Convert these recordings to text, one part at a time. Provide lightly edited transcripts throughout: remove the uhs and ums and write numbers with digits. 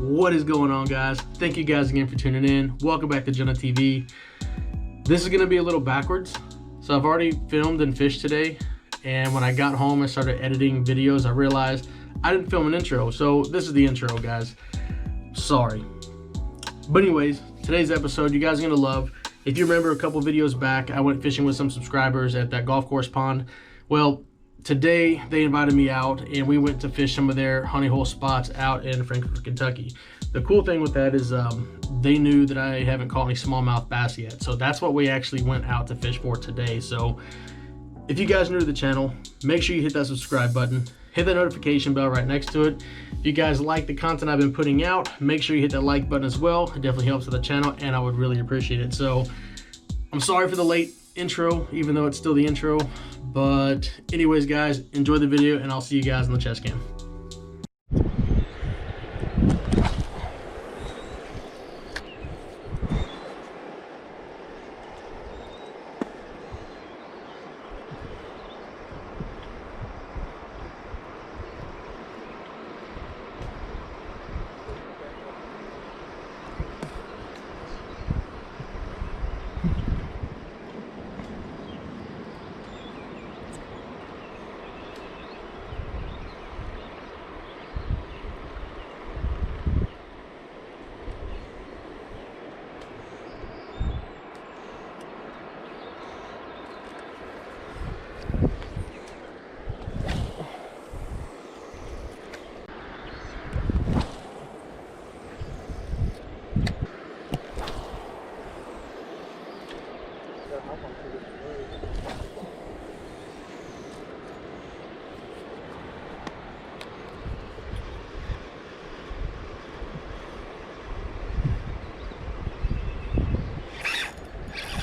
What is going on, guys? Thank you guys again for tuning in. Welcome back to JuNa TV. This is going to be a little backwards. So I've already filmed and fished today, and when I got home and started editing videos, I realized I didn't film an intro. So this is the intro, guys. Sorry. But anyways, today's episode you guys are going to love. If you remember a couple videos back, I went fishing with some subscribers at that golf course pond. Well, today they invited me out and we went to fish some of their honey hole spots out in Frankfort, Kentucky. The cool thing with that is they knew that I haven't caught any smallmouth bass yet. So that's what we actually went out to fish for today. So if you guys are new to the channel, make sure you hit that subscribe button. Hit the notification bell right next to it. If you guys like the content I've been putting out, make sure you hit that like button as well. It definitely helps with the channel and I would really appreciate it. So I'm sorry for the late intro, even though it's still the intro. But anyways, guys, enjoy the video and I'll see you guys on the chest cam.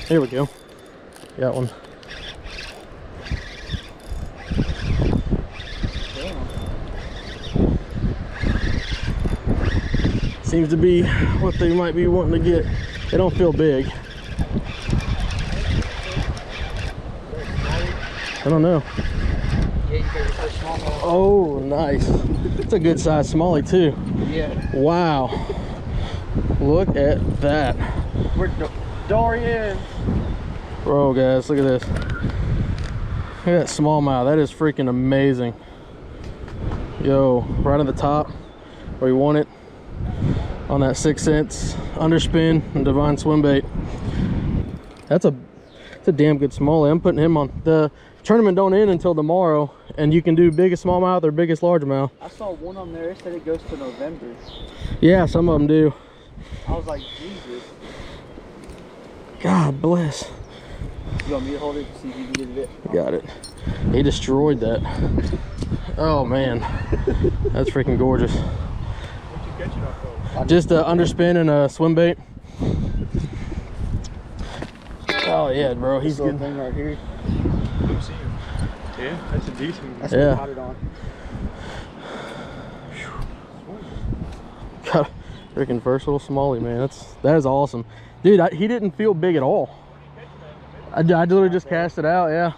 Here we go. Got one. Damn. Seems to be what they might be wanting to get. They don't feel big. I don't know. Oh, nice. It's a good size smallie too. Yeah. Wow. Look at that. We're Dorian. Bro, guys, look at this. Look at that smallmouth. That is freaking amazing. Yo, right on the top where you want it, on that 6-cent underspin and divine swim bait. That's a damn good smallie. I'm putting him on. The tournament don't end until tomorrow, and you can do biggest smallmouth or biggest largemouth. I saw one on there. It said it goes to November. Yeah, some of them do. I was like, Jesus. God bless. You want me to hold it? See if you can get it. Got it. He destroyed that. Oh man, that's freaking gorgeous. What'd you catch it off of? Just a underspin and a swim bait. Oh yeah, bro, he's good. Thing right here. Yeah, that's a decent one. That's what I caught it on. Got a freaking versatile smallie, man. That is awesome, dude. He didn't feel big at all. I literally just cast it out. Yeah.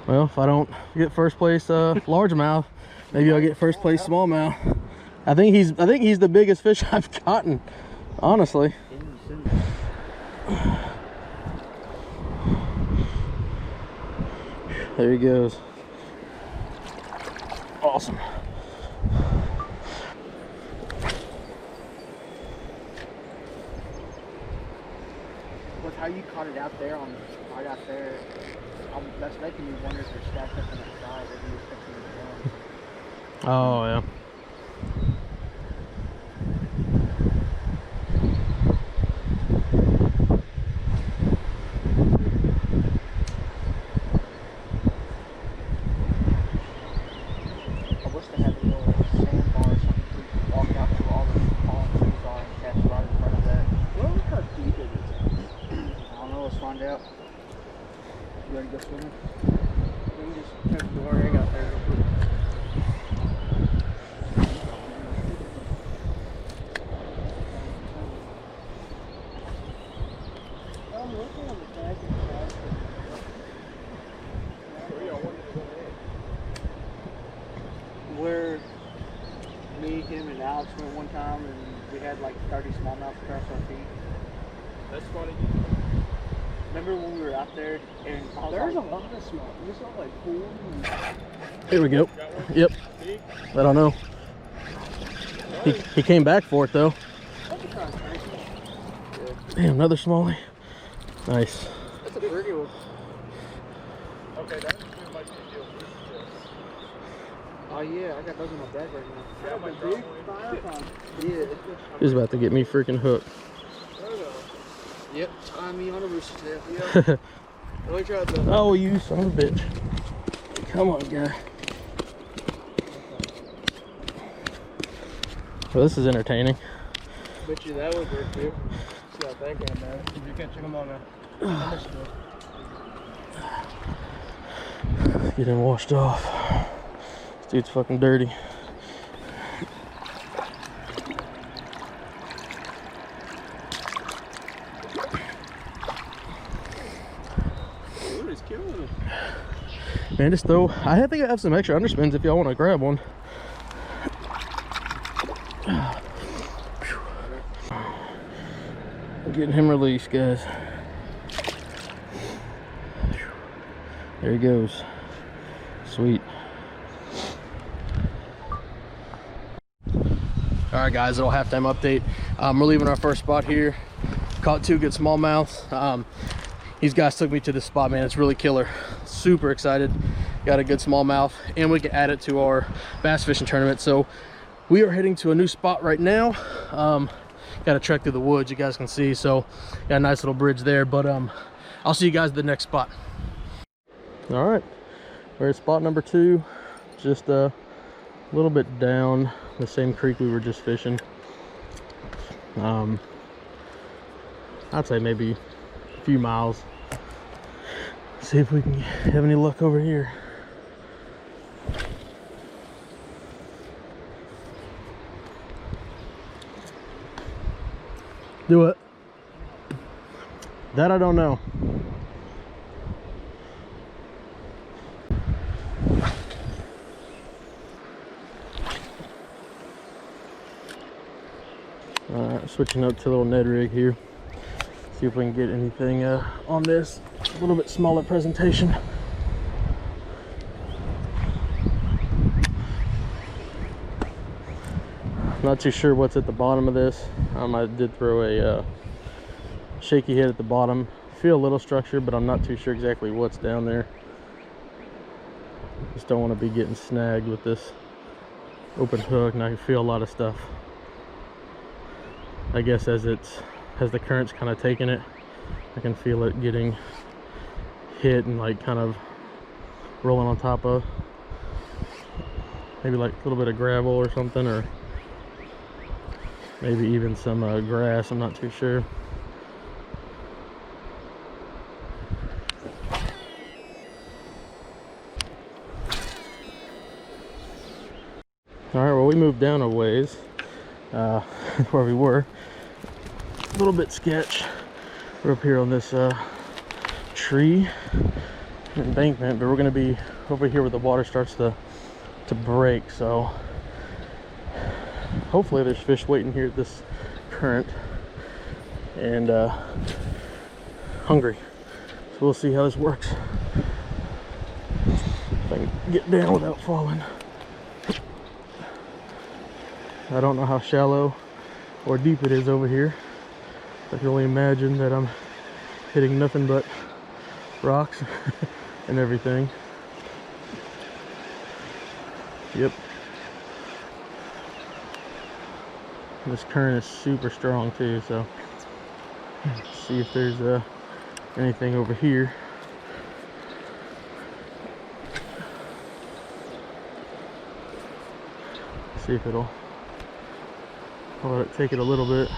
Well, if I don't get first place largemouth, maybe I'll get first place smallmouth. I think he's the biggest fish I've gotten, honestly. There he goes. Awesome. With how you caught it out there, right out there, that's making me wonder if they're stacked up on that side. If you're expecting it down. Oh yeah. I wish they had a little sandbar or something so you could walk out to all the palm trees are and catch right in front of that. Well, look how deep it is. I don't know, let's find out. You ready to go swimming? Let me just check the water egg out there real quick. him and Alex went one time, and we had like 30 smallmouth across our feet. That's funny. Remember when we were out there and There's a lot of small. You saw like 4. Here we go. Yep. Big. I don't know. He came back for it though. Damn, another smallie. Nice. That's a pretty one. Okay, that might be a deal. Oh yeah, I got those in my bag right now. Yeah, my big yeah. He's about to get me freaking hooked. Yep, tie me on a rooster tail. Yep. Let me try that. Oh, you son of a bitch. Come on, guy. Well, this is entertaining. Bet you that would work too. See how I think on that. You can't check them on now. Get him washed off. This dude's fucking dirty. He's killing it. Man, just throw. I think I have some extra underspins if y'all want to grab one. Getting him released, guys. There he goes. Sweet. All right, guys, little halftime update. We're leaving our first spot here. Caught 2 good smallmouths. These guys took me to this spot, man. It's really killer. Super excited. Got a good smallmouth, and we can add it to our bass fishing tournament. So we are heading to a new spot right now. Got to trek through the woods, you guys can see. So got a nice little bridge there, but I'll see you guys at the next spot. All right, we're at spot number 2, just a little bit down the same creek we were just fishing. I'd say maybe a few miles. See if we can have any luck over here. Do it. That I don't know. Alright, switching up to a little Ned rig here. See if we can get anything on this. A little bit smaller presentation. Not too sure what's at the bottom of this. I did throw a shaky head at the bottom. Feel a little structure, but I'm not too sure exactly what's down there. Just don't want to be getting snagged with this open hook, and I can feel a lot of stuff. I guess as the current's kind of taking it, I can feel it getting hit and like kind of rolling on top of maybe like a little bit of gravel or something, or maybe even some grass. I'm not too sure. All right, well, we moved down a ways where we were. A little bit sketch. We're up here on this tree embankment, but we're going to be over here where the water starts to break. So hopefully there's fish waiting here at this current and hungry. So we'll see how this works. If I can get down without falling. I don't know how shallow or deep it is over here. I can only imagine that I'm hitting nothing but rocks and everything. Yep. This current is super strong too, so let's see if there's anything over here. See if it'll, I'll let it take it a little bit.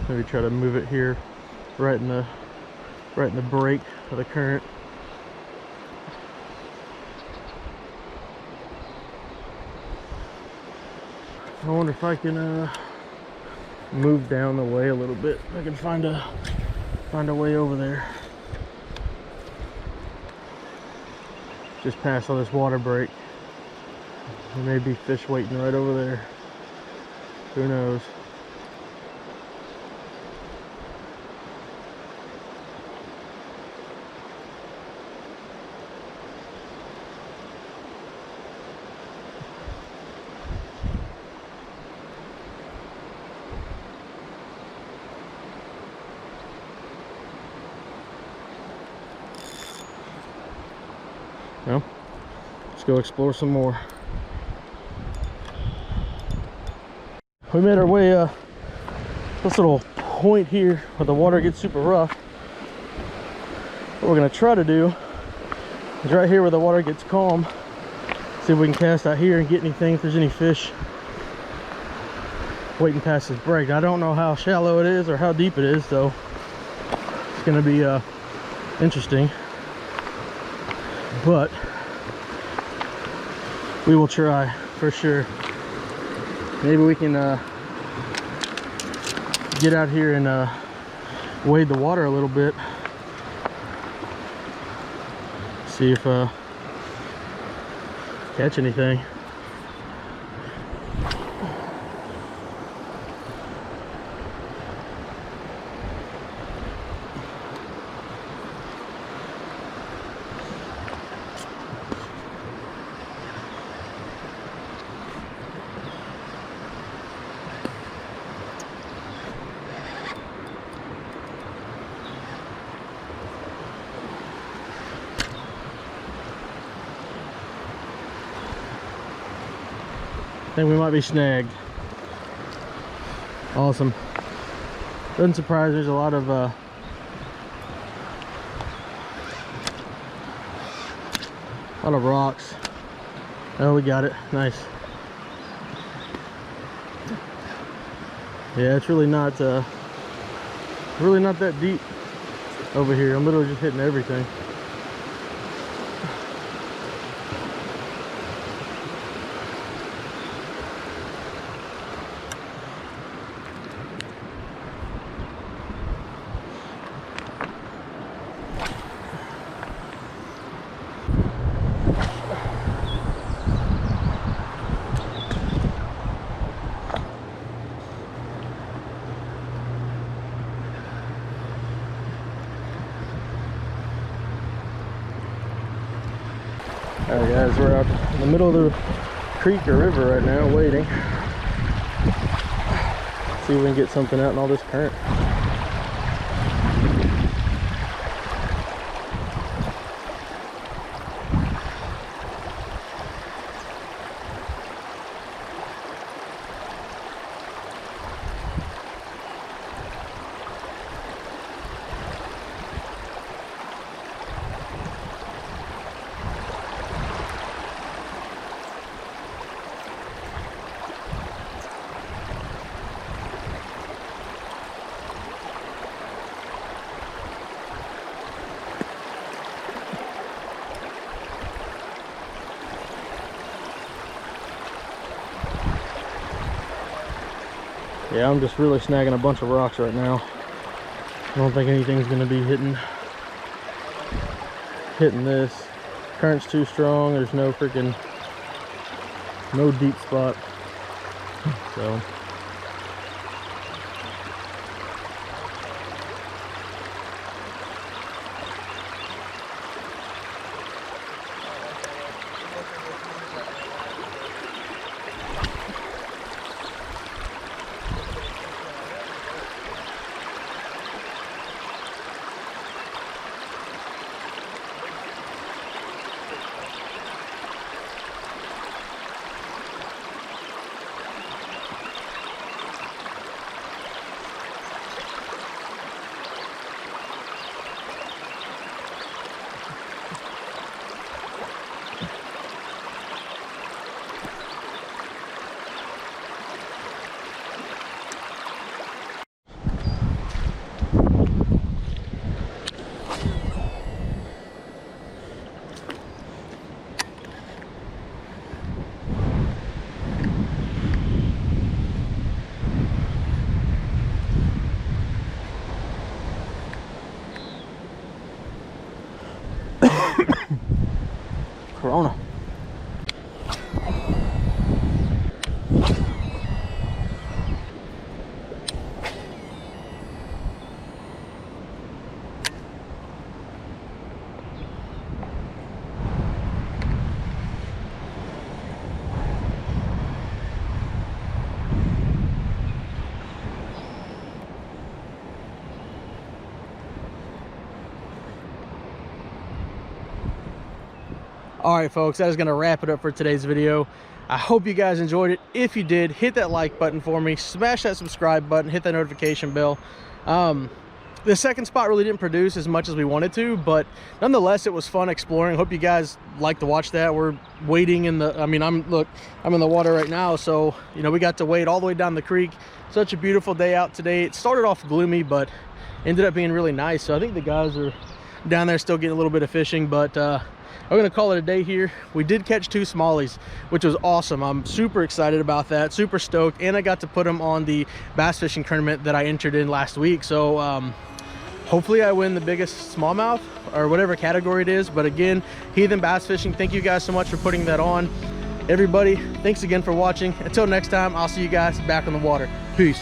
Maybe try to move it here right in the break of the current. I wonder if I can move down the way a little bit. I can find a way over there. just passed on this water break. There may be fish waiting right over there. Who knows? No? Let's go explore some more. We made our way this little point here where the water gets super rough. What we're gonna try to do is right here where the water gets calm, see if we can cast out here and get anything, if there's any fish waiting past this break. I don't know how shallow it is or how deep it is, so it's gonna be interesting, but we will try for sure. Maybe we can get out here and wade the water a little bit, see if catch anything. I think we might be snagged. Awesome. Doesn't surprise me. There's a lot of rocks. Oh, we got it. Nice. Yeah, it's really not that deep over here. I'm literally just hitting everything. Alright guys, we're out in the middle of the creek or river right now waiting. See if we can get something out in all this current. Yeah, I'm just really snagging a bunch of rocks right now. I don't think anything's gonna be hitting this. Current's too strong. There's no deep spot. So Corona. All right, folks, that is going to wrap it up for today's video. I hope you guys enjoyed it. If you did, hit that like button for me, smash that subscribe button, hit that notification bell. The second spot really didn't produce as much as we wanted to, but nonetheless, it was fun exploring. Hope you guys like to watch that. We're wading in the, I mean, I'm in the water right now, so, you know, we got to wade all the way down the creek. Such a beautiful day out today. It started off gloomy, but ended up being really nice. So I think the guys are down there still getting a little bit of fishing, but I'm gonna call it a day here. We did catch 2 smallies, which was awesome. I'm super excited about that, super stoked, and I got to put them on the bass fishing tournament that I entered in last week. So hopefully I win the biggest smallmouth or whatever category it is. But again, Heathen Bass Fishing, thank you guys so much for putting that on. Everybody, thanks again for watching. Until next time, I'll see you guys back on the water. Peace.